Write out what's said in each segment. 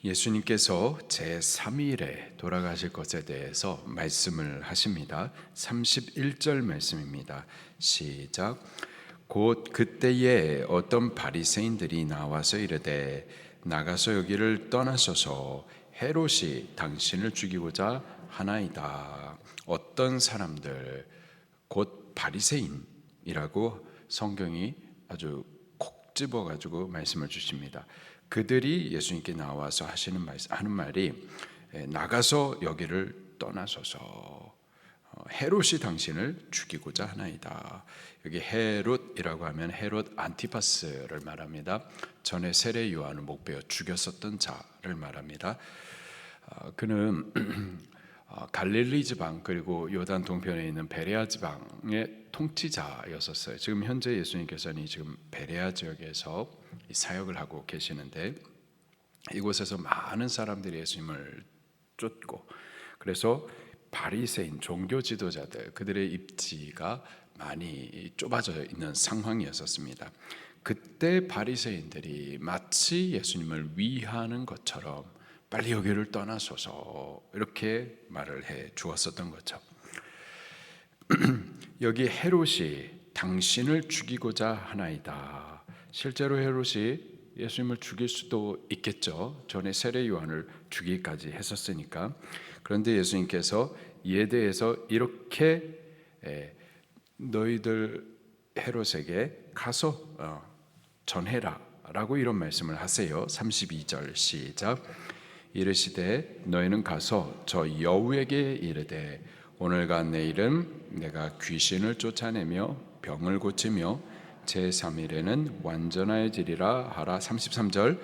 예수님께서 제3일에 돌아가실 것에 대해서 말씀을 하십니다. 31절 말씀입니다. 시작. 곧 그때에 어떤 바리새인들이 나와서 이르되 나가서 여기를 떠나소서 헤롯이 당신을 죽이고자 하나이다. 어떤 사람들, 곧 바리새인이라고 성경이 아주 콕 집어가지고 말씀을 주십니다. 그들이 예수님께 나와서 하는 말이 나가서 여기를 떠나소서 헤롯이 당신을 죽이고자 하나이다. 여기 헤롯이라고 하면 헤롯 안티파스를 말합니다. 전에 세례 요한을 목베어 죽였었던 자를 말합니다. 그는 갈릴리 지방 그리고 요단 동편에 있는 베레아 지방의 통치자였었어요. 지금 현재 예수님께서는 지금 베레아 지역에서 사역을 하고 계시는데 이곳에서 많은 사람들이 예수님을 쫓고 그래서 바리새인 종교 지도자들 그들의 입지가 많이 좁아져 있는 상황이었습니다. 그때 바리새인들이 마치 예수님을 위하는 것처럼 빨리 여기를 떠나소서 이렇게 말을 해 주었었던 거죠. 여기 헤롯이 당신을 죽이고자 하나이다. 실제로 헤롯이 예수님을 죽일 수도 있겠죠. 전에 세례 요한을 죽이기까지 했었으니까. 그런데 예수님께서 이에 대해서 이렇게 너희들 헤롯에게 가서 전해라 라고 이런 말씀을 하세요. 32절 시작. 이르시되 너희는 가서 저 여우에게 이르되 오늘과 내일은 내가 귀신을 쫓아내며 병을 고치며 제3일에는 완전해지리라 하라. 33절.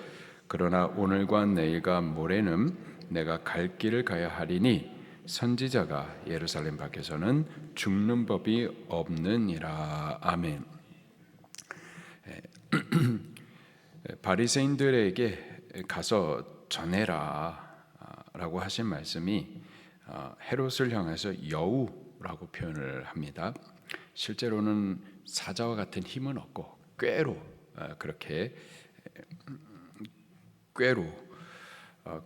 그러나 오늘과 내일과 모레는 내가 갈 길을 가야 하리니 선지자가 예루살렘 밖에서는 죽는 법이 없느니라. 아멘. 바리새인들에게 가서 전해라 라고 하신 말씀이 헤롯을 향해서 여우라고 표현을 합니다. 실제로는 사자와 같은 힘은 없고 꾀로 그렇게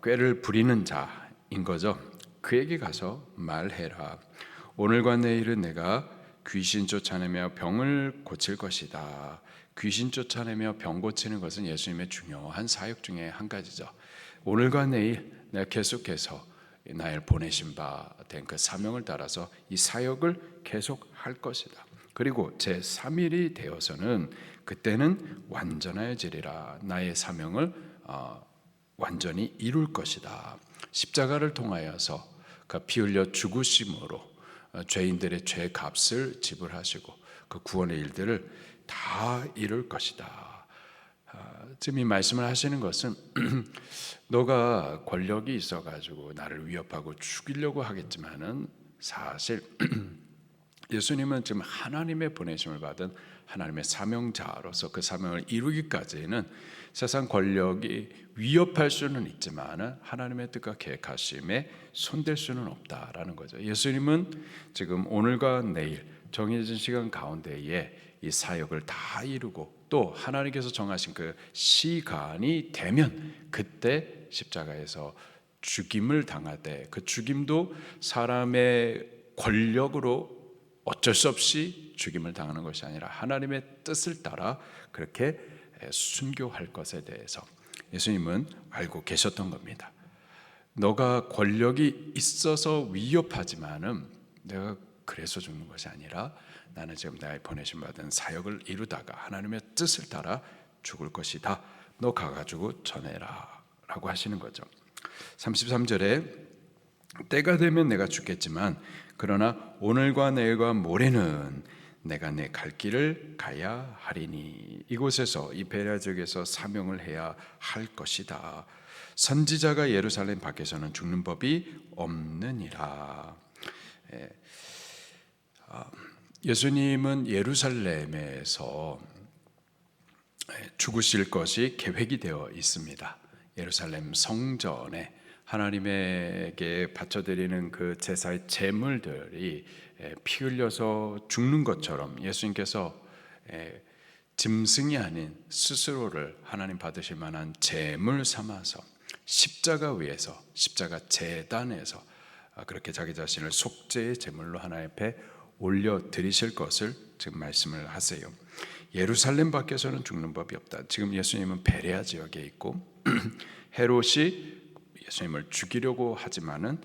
꾀를 부리는 자인 거죠. 그에게 가서 말해라. 오늘과 내일은 내가 귀신 쫓아내며 병을 고칠 것이다. 귀신 쫓아내며 병 고치는 것은 예수님의 중요한 사역 중에 한 가지죠. 오늘과 내일 내가 계속해서 나를 보내신 바 된 그 사명을 따라서 이 사역을 계속할 것이다. 그리고 제3일이 되어서는 그때는 완전해지리라. 나의 사명을 완전히 이룰 것이다. 십자가를 통하여서 그 피 흘려 죽으심으로 죄인들의 죄 값을 지불하시고 그 구원의 일들을 다 이룰 것이다. 지금 이 말씀을 하시는 것은 너가 권력이 있어가지고 나를 위협하고 죽이려고 하겠지만은 사실 예수님은 지금 하나님의 보내심을 받은 하나님의 사명자로서 그 사명을 이루기까지는 세상 권력이 위협할 수는 있지만 하나님의 뜻과 계획하심에 손댈 수는 없다라는 거죠. 예수님은 지금 오늘과 내일 정해진 시간 가운데에 이 사역을 다 이루고 또 하나님께서 정하신 그 시간이 되면 그때 십자가에서 죽임을 당하되 그 죽임도 사람의 권력으로 어쩔 수 없이 죽임을 당하는 것이 아니라 하나님의 뜻을 따라 그렇게 순교할 것에 대해서 예수님은 알고 계셨던 겁니다. 너가 권력이 있어서 위협하지만은 내가 그래서 죽는 것이 아니라 나는 지금 나의 보내심 받은 사역을 이루다가 하나님의 뜻을 따라 죽을 것이다. 너 가가지고 전해라 라고 하시는 거죠. 33절에 때가 되면 내가 죽겠지만 그러나 오늘과 내일과 모레는 내가 내 갈 길을 가야 하리니 이곳에서 이 베레아 지역에서 사명을 해야 할 것이다. 선지자가 예루살렘 밖에서는 죽는 법이 없느니라. 예수님은 예루살렘에서 죽으실 것이 계획이 되어 있습니다. 예루살렘 성전에 하나님에게 바쳐드리는 그 제사의 제물들이 피 흘려서 죽는 것처럼 예수님께서 짐승이 아닌 스스로를 하나님 받으실 만한 제물 삼아서 십자가 위에서, 십자가 제단에서 그렇게 자기 자신을 속죄의 제물로 하나님 앞에 올려드리실 것을 지금 말씀을 하세요. 예루살렘 밖에서는 죽는 법이 없다. 지금 예수님은 베레아 지역에 있고 헤롯이 예수님을 죽이려고 하지만은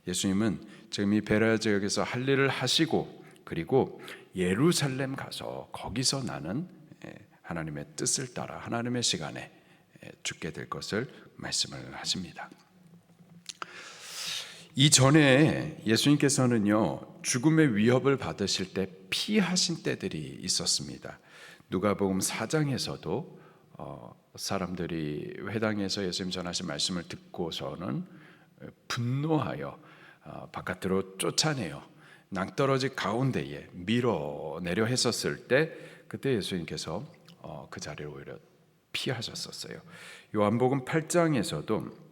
예수님은 지금 이 베레아 지역에서 할 일을 하시고, 그리고 예루살렘 가서 거기서 나는 하나님의 뜻을 따라 하나님의 시간에 죽게 될 것을 말씀을 하십니다. 이전에 예수님께서는요, 죽음의 위협을 받으실 때 피하신 때들이 있었습니다. 누가복음 4장에서도 사람들이 회당에서 예수님 전하신 말씀을 듣고서는 분노하여 바깥으로 쫓아내어 낭떠러지 가운데에 밀어내려 했었을 때, 그때 예수님께서 그 자리를 오히려 피하셨었어요. 요한복음 8장에서도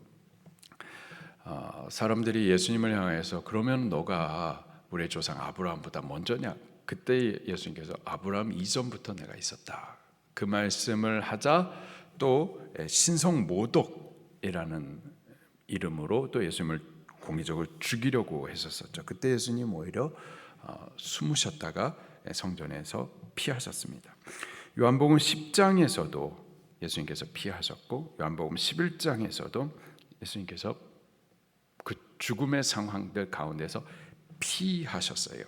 사람들이 예수님을 향해서 그러면 너가 우리의 조상 아브라함보다 먼저냐? 그때 예수님께서 아브라함 이전부터 내가 있었다. 그 말씀을 하자 또 신성모독이라는 이름으로 또 예수님을 공개적으로 죽이려고 했었었죠. 그때 예수님 오히려 숨으셨다가 성전에서 피하셨습니다. 요한복음 10장에서도 예수님께서 피하셨고, 요한복음 11장에서도 예수님께서 그 죽음의 상황들 가운데서 피하셨어요.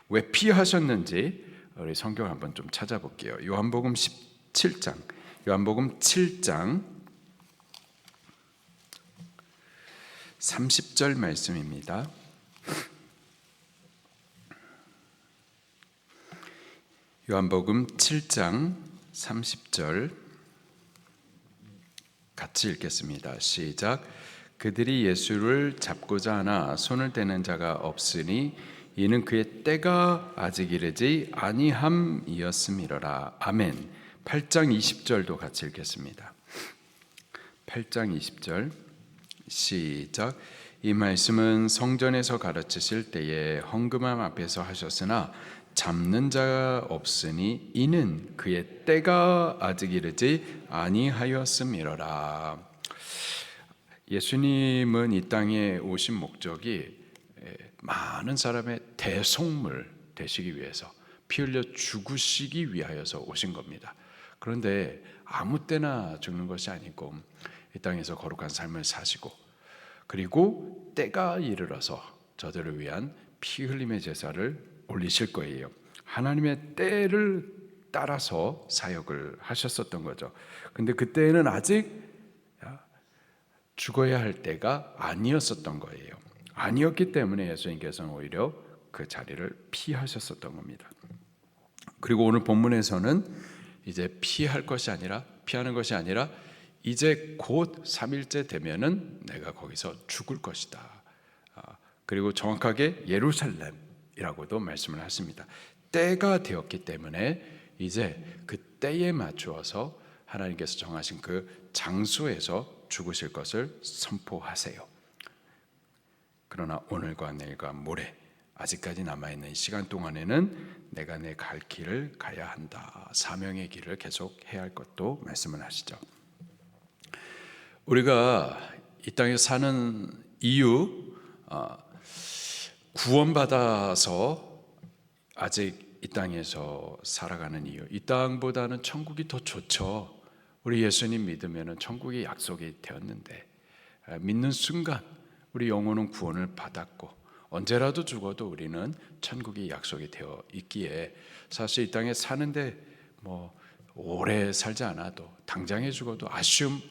왜 피하셨는지 우리 성경 한번 좀 찾아볼게요. 요한복음 17장, 요한복음 7장 30절 말씀입니다. 요한복음 7장 30절 같이 읽겠습니다. 시작. 그들이 예수를 잡고자 하나 손을 대는 자가 없으니 이는 그의 때가 아직 이르지 아니함이었음이로라. 아멘. 8장 20절도 같이 읽겠습니다. 8장 20절 시작. 이 말씀은 성전에서 가르치실 때에 헌금함 앞에서 하셨으나 잡는 자가 없으니 이는 그의 때가 아직 이르지 아니하였음이로라. 예수님은 이 땅에 오신 목적이 많은 사람의 대속물 되시기 위해서, 피 흘려 죽으시기 위하여서 오신 겁니다. 그런데 아무 때나 죽는 것이 아니고 이 땅에서 거룩한 삶을 사시고, 그리고 때가 이르러서 저들을 위한 피 흘림의 제사를 올리실 거예요. 하나님의 때를 따라서 사역을 하셨었던 거죠. 근데 그때는 아직 죽어야 할 때가 아니었었던 거예요. 아니었기 때문에 예수님께서는 오히려 그 자리를 피하셨었던 겁니다. 그리고 오늘 본문에서는 이제 피하는 것이 아니라 이제 곧 3일째 되면은 내가 거기서 죽을 것이다. 그리고 정확하게 예루살렘이라고도 말씀을 하십니다. 때가 되었기 때문에 이제 그 때에 맞추어서 하나님께서 정하신 그 장소에서 죽으실 것을 선포하세요. 그러나 오늘과 내일과 모레 아직까지 남아있는 시간 동안에는 내가 내 갈 길을 가야 한다. 사명의 길을 계속 해야 할 것도 말씀을 하시죠. 우리가 이 땅에 사는 이유, 구원받아서 아직 이 땅에서 살아가는 이유, 이 땅보다는 천국이 더 좋죠. 우리 예수님 믿으면 천국이 약속이 되었는데, 믿는 순간 우리 영혼은 구원을 받았고 언제라도 죽어도 우리는 천국이 약속이 되어 있기에 사실 이 땅에 사는데 뭐 오래 살지 않아도 당장에 죽어도 아쉬움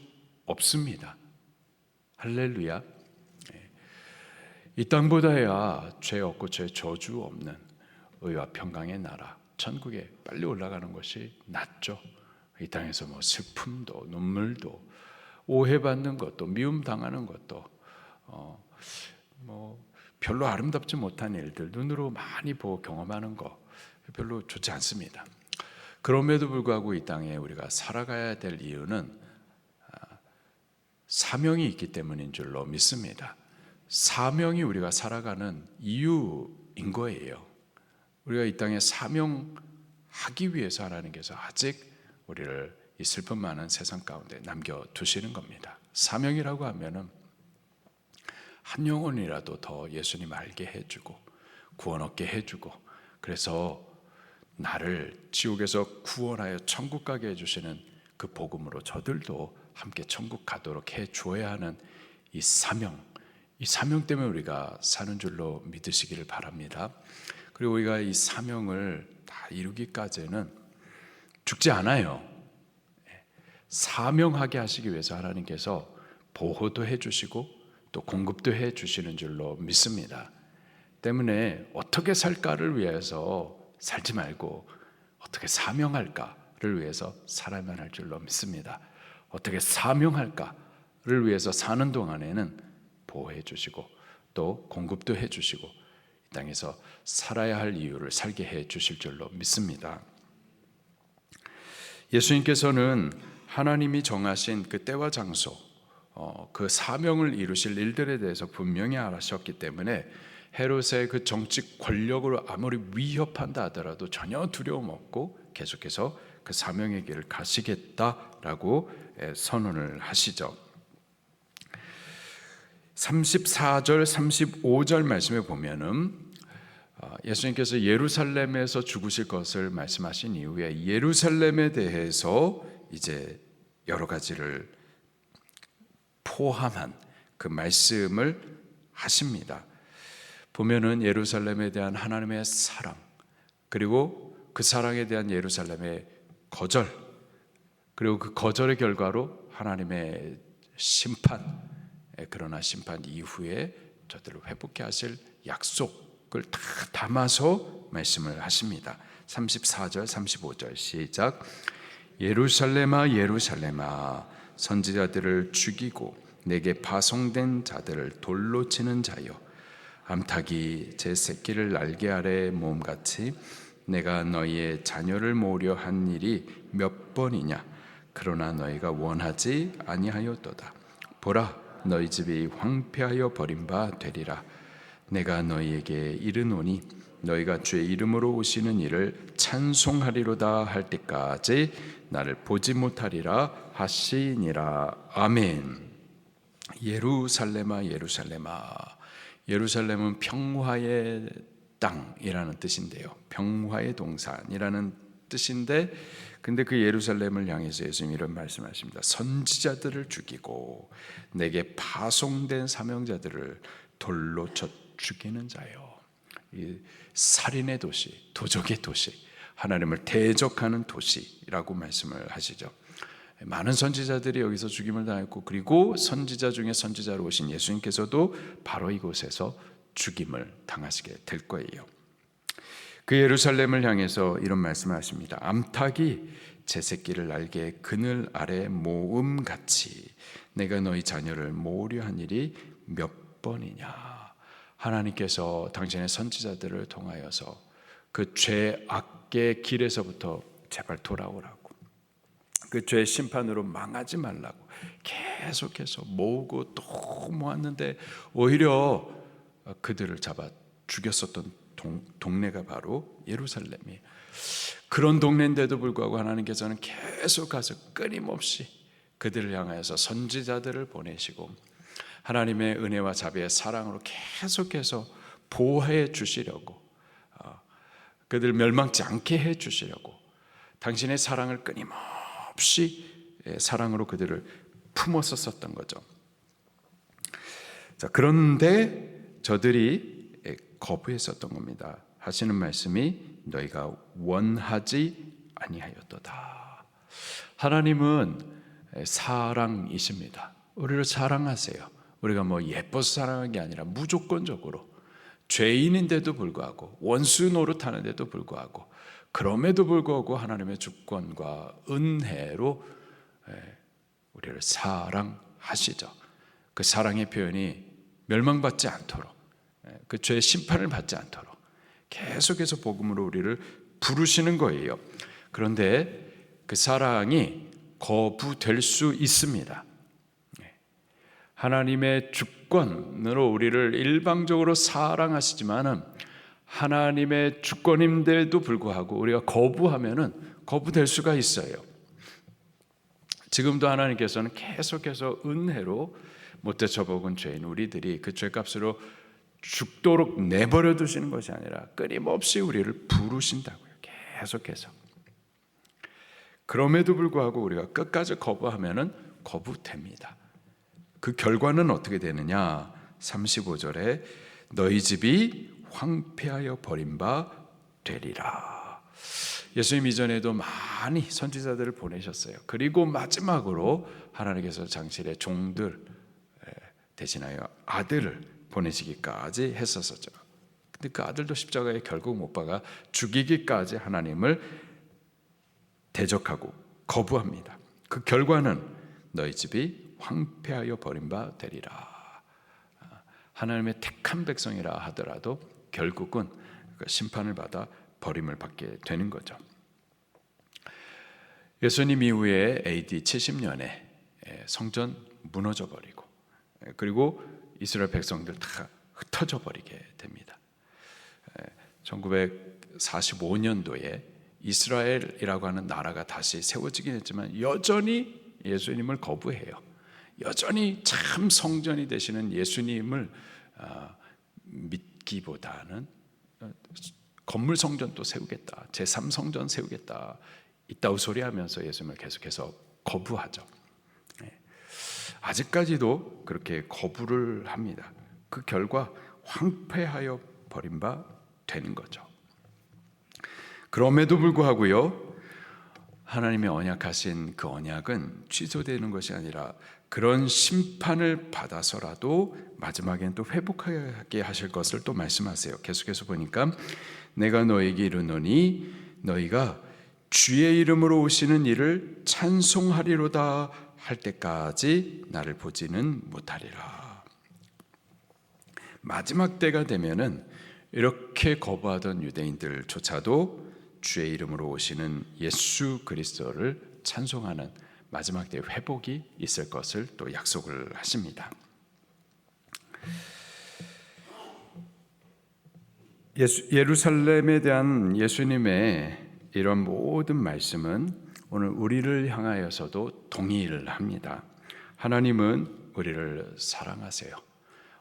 없습니다. 할렐루야. 이 땅보다야 죄 없고 죄 저주 없는 의와 평강의 나라 천국에 빨리 올라가는 것이 낫죠. 이 땅에서 뭐 슬픔도 눈물도 오해받는 것도 미움 당하는 것도 뭐 별로 아름답지 못한 일들 눈으로 많이 보고 경험하는 거 별로 좋지 않습니다. 그럼에도 불구하고 이 땅에 우리가 살아가야 될 이유는 사명이 있기 때문인 줄로 믿습니다. 사명이 우리가 살아가는 이유인 거예요. 우리가 이 땅에 사명하기 위해서 하나님께서 아직 우리를 이 슬픔 많은 세상 가운데 남겨두시는 겁니다. 사명이라고 하면은 한 영혼이라도 더 예수님 알게 해주고 구원 얻게 해주고, 그래서 나를 지옥에서 구원하여 천국 가게 해주시는 그 복음으로 저들도 함께 천국 가도록 해 주어야 하는 이 사명 때문에 우리가 사는 줄로 믿으시기를 바랍니다. 그리고 우리가 이 사명을 다 이루기까지는 죽지 않아요. 사명하게 하시기 위해서 하나님께서 보호도 해주시고 또 공급도 해주시는 줄로 믿습니다. 때문에 어떻게 살까를 위해서 살지 말고 어떻게 사명할까를 위해서 살아야만 할 줄로 믿습니다. 어떻게 사명할까를 위해서 사는 동안에는 보호해 주시고 또 공급도 해 주시고 이 땅에서 살아야 할 이유를 살게 해 주실 줄로 믿습니다. 예수님께서는 하나님이 정하신 그 때와 장소, 그 사명을 이루실 일들에 대해서 분명히 알으셨기 때문에 헤롯의 그 정치 권력으로 아무리 위협한다 하더라도 전혀 두려움 없고 계속해서 그 사명의 길을 가시겠다라고 선언을 하시죠. 34절 35절 말씀에 보면은 예수님께서 예루살렘에서 죽으실 것을 말씀하신 이후에 예루살렘에 대해서 이제 여러 가지를 포함한 그 말씀을 하십니다. 보면은 예루살렘에 대한 하나님의 사랑, 그리고 그 사랑에 대한 예루살렘의 거절, 그리고 그 거절의 결과로 하나님의 심판, 그러나 심판 이후에 저들을 회복케 하실 약속을 다 담아서 말씀을 하십니다. 34절 35절 시작. 예루살렘아 예루살렘아 선지자들을 죽이고 내게 파송된 자들을 돌로 치는 자여, 암탉이 제 새끼를 날개 아래 모음같이 내가 너희의 자녀를 모으려 한 일이 몇 번이냐. 그러나 너희가 원하지 아니하였도다. 보라, 너희 집이 황폐하여 버린 바 되리라. 내가 너희에게 이르노니 너희가 주의 이름으로 오시는 이를 찬송하리로다 할 때까지 나를 보지 못하리라 하시니라. 아멘. 예루살렘아 예루살렘아. 예루살렘은 평화의 땅이라는 뜻인데요, 평화의 동산이라는 뜻인데, 근데 그 예루살렘을 향해서 예수님이 이런 말씀하십니다. 선지자들을 죽이고 내게 파송된 사명자들을 돌로 쳐 죽이는 자요. 이 살인의 도시, 도적의 도시, 하나님을 대적하는 도시라고 말씀을 하시죠. 많은 선지자들이 여기서 죽임을 당했고, 그리고 선지자 중에 선지자로 오신 예수님께서도 바로 이곳에서 죽임을 당하시게 될 거예요. 그 예루살렘을 향해서 이런 말씀을 하십니다. 암탉이 제 새끼를 날개 그늘 아래 모음같이 내가 너희 자녀를 모으려 한 일이 몇 번이냐. 하나님께서 당신의 선지자들을 통하여서 그 죄악의 길에서부터 제발 돌아오라고, 그 죄의 심판으로 망하지 말라고 계속해서 모으고 또 모았는데 오히려 그들을 잡아 죽였었던 동네가 바로 예루살렘이에요. 그런 동네인데도 불구하고 하나님께서는 계속 가서 끊임없이 그들을 향하여서 선지자들을 보내시고 하나님의 은혜와 자비의 사랑으로 계속해서 보호해 주시려고, 그들을 멸망치 않게 해 주시려고 당신의 사랑을 끊임없이 사랑으로 그들을 품었었던 거죠. 자, 그런데 저들이 거부했었던 겁니다. 하시는 말씀이 너희가 원하지 아니하였도다. 하나님은 사랑이십니다. 우리를 사랑하세요. 우리가 뭐 예뻐서 사랑한 게 아니라 무조건적으로, 죄인인데도 불구하고, 원수 노릇하는데도 불구하고, 그럼에도 불구하고 하나님의 주권과 은혜로 우리를 사랑하시죠. 그 사랑의 표현이 멸망받지 않도록, 그 죄의 심판을 받지 않도록 계속해서 복음으로 우리를 부르시는 거예요. 그런데 그 사랑이 거부될 수 있습니다. 하나님의 주권으로 우리를 일방적으로 사랑하시지만은 하나님의 주권인데도 불구하고 우리가 거부하면은 거부될 수가 있어요. 지금도 하나님께서는 계속해서 은혜로 못 되쳐먹은 죄인 우리들이 그 죄값으로 죽도록 내버려 두시는 것이 아니라 끊임없이 우리를 부르신다고요. 계속해서. 그럼에도 불구하고 우리가 끝까지 거부하면은 거부됩니다. 그 결과는 어떻게 되느냐? 35절에 너희 집이 황폐하여 버린 바 되리라. 예수님 이전에도 많이 선지자들을 보내셨어요. 그리고 마지막으로 하나님께서 장실의 종들 대신하여 아들을 보내시기까지 했었었죠. 근데 그 아들도 십자가에 결국 못 박아 죽이기까지 하나님을 대적하고 거부합니다. 그 결과는 너희 집이 황폐하여 버린 바 되리라. 하나님의 택한 백성이라 하더라도 결국은 심판을 받아 버림을 받게 되는 거죠. 예수님 이후에 AD 70년에 성전 무너져 버리고 그리고 이스라엘 백성들 다 흩어져 버리게 됩니다. 1945년도에 이스라엘이라고 하는 나라가 다시 세워지긴 했지만 여전히 예수님을 거부해요. 여전히 참 성전이 되시는 예수님을 믿기보다는 건물 성전 또 세우겠다, 제3성전 세우겠다 이따위 소리하면서 예수님을 계속해서 거부하죠. 아직까지도 그렇게 거부를 합니다. 그 결과 황폐하여 버린 바 되는 거죠. 그럼에도 불구하고요, 하나님의 언약하신 그 언약은 취소되는 것이 아니라 그런 심판을 받아서라도 마지막엔 또 회복하게 하실 것을 또 말씀하세요. 계속해서 보니까 내가 너에게 이르노니 너희가 주의 이름으로 오시는 이를 찬송하리로다 할 때까지 나를 보지는 못하리라. 마지막 때가 되면은 이렇게 거부하던 유대인들조차도 주의 이름으로 오시는 예수 그리스도를 찬송하는 마지막 때의 회복이 있을 것을 또 약속을 하십니다. 예루살렘에 대한 예수님의 이런 모든 말씀은 오늘 우리를 향하여서도 동의를 합니다. 하나님은 우리를 사랑하세요.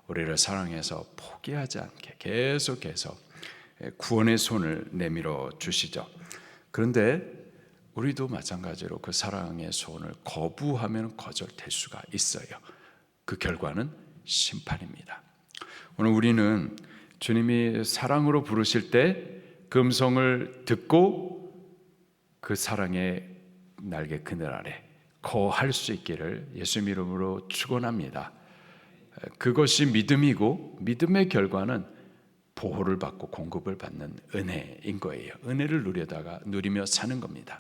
우리를 사랑해서 포기하지 않게 계속해서 구원의 손을 내밀어 주시죠. 그런데 우리도 마찬가지로 그 사랑의 손을 거부하면 거절될 수가 있어요. 그 결과는 심판입니다. 오늘 우리는 주님이 사랑으로 부르실 때 그 음성을 듣고 그 사랑의 날개 그늘 아래 거할 수 있기를 예수님 이름으로 축원합니다. 그것이 믿음이고 믿음의 결과는 보호를 받고 공급을 받는 은혜인 거예요. 은혜를 누리며 사는 겁니다.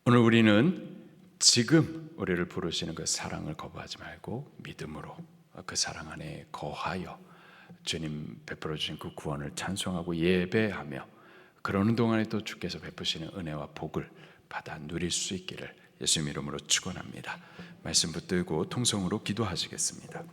오늘 우리는 지금 우리를 부르시는 그 사랑을 거부하지 말고 믿음으로 그 사랑 안에 거하여 주님 베풀어 주신 그 구원을 찬송하고 예배하며 그러는 동안에 또 주께서 베푸시는 은혜와 복을 받아 누릴 수 있기를 예수님 이름으로 축원합니다. 말씀 붙들고 통성으로 기도하시겠습니다.